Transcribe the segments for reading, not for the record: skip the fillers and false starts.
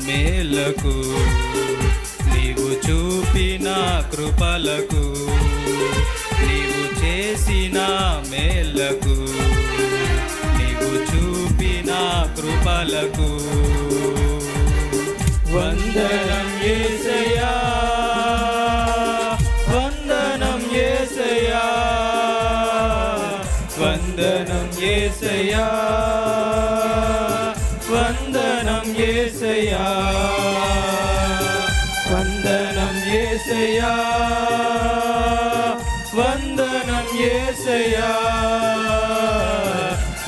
మేలకు నీవు చూపిన కృపలకు నీవు చేసిన మేలకు నీవు చూపిన కృపలకు వందనం యేసయ్యా వందనం యేసయ్యా వందనం యేసయ్యా వందనం యేసయ్యా వందనం యేసయ్యా వందనం యేసయ్యా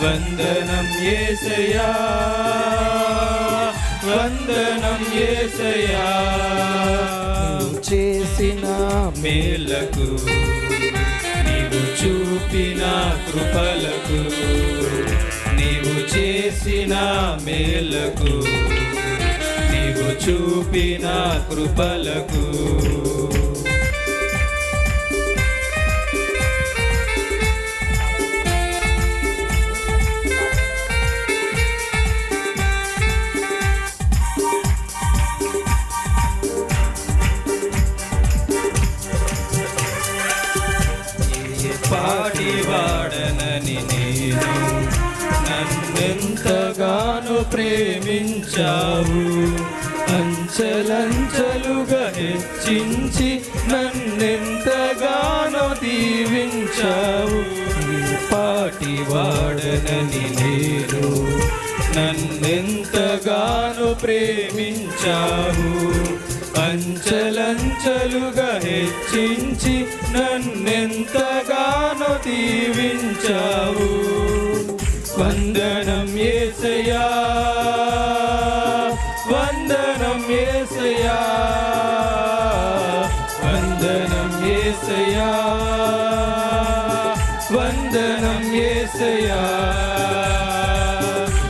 వందనం యేసయ్యా వందనం యేసయ్యా చేసిన మేలకు నీవు చూపిన కృపలకు నీవు చేసిన మేలకు నీవు చూపిన కృపలకు పాటివాడనని నేను నన్నెంతగానో ప్రేమించావు అంచెలంచెలుగా హెచ్చించి నన్నెంతగానో దీవించావు పాటివాడనని నేను నన్నెంతగానో ప్రేమించావు అంచెలంచెలుగా హెచ్చించి నన్నెంతగానో దీవించావు వందనం యేసయ్యా వందనం యేసయ్యా వందనం యేసయ్యా వందనం యేసయ్యా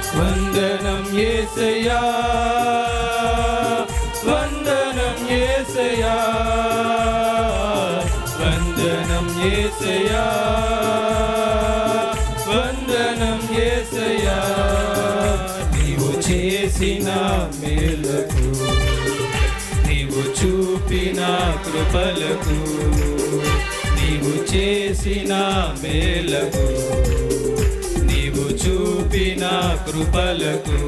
వందనం యేసయ్యా వందనం యేసయ్యా వందనం యేసయ్యా వందనం యేసయ్యా నీవు చేసిన మేలకు నీవు చూపిన కృపలకు నీవు చేసిన మేలకు నీవు చూపిన కృపలకు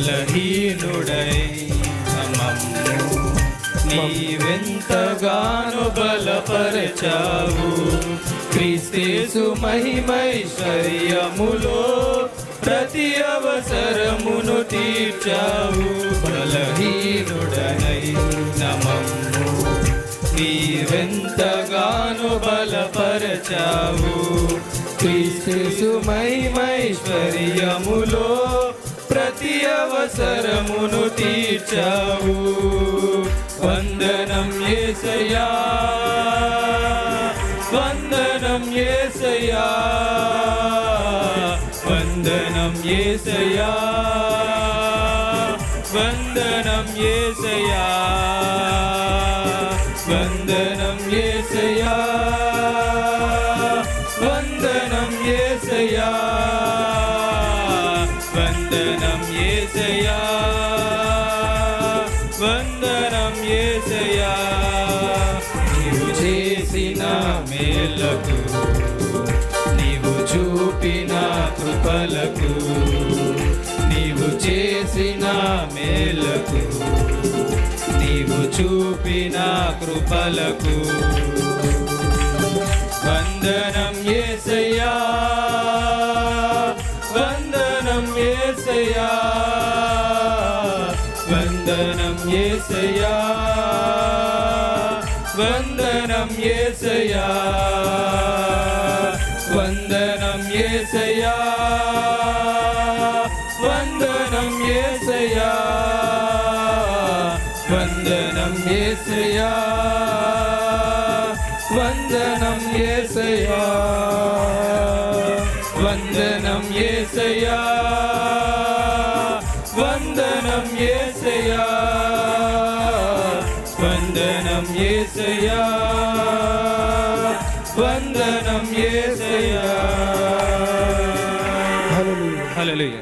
బలహీనుడై మమ్ము నీవెంతగానో బలపరచావు క్రీస్తు మహిమైశ్వర్యములో ప్రతి అవసరమును తీర్చావు బలహీనుడనై మమ్ము నీవెంతగానో బలపరచావు క్రీస్తు మహిమైశ్వర్యములో ప్రతి అవసరమును తీర్చావు వందనం యేసయ్యా వందనం యేసయ్యా వందనం యేసయ్యా వందనం యేసయ్యా వందనం యేసయ్యా వందనం యేసయ్యా వందనం యేసయ్యా వందనం యేసయ్యా నీవు చేసిన మేలకు నీవు చూపిన కృపలకు నీవు చేసిన మేలకు నీవు చూపిన కృపలకు వందనం యేసయ్యా వందనం యేసయ్యా వందనం యేసయ్యా వందనం యేసయ్యా వందనం యేసయ్యా వందనం యేసయ్యా వందనం యేసయ్యా వందనం యేసయ్యా వందనం యేసయ్యా వందనం యేసయ్యా వందనం యేసయ్యా వందనం యేసయ్యా హల్లెలూయా. హల్లెలూయా.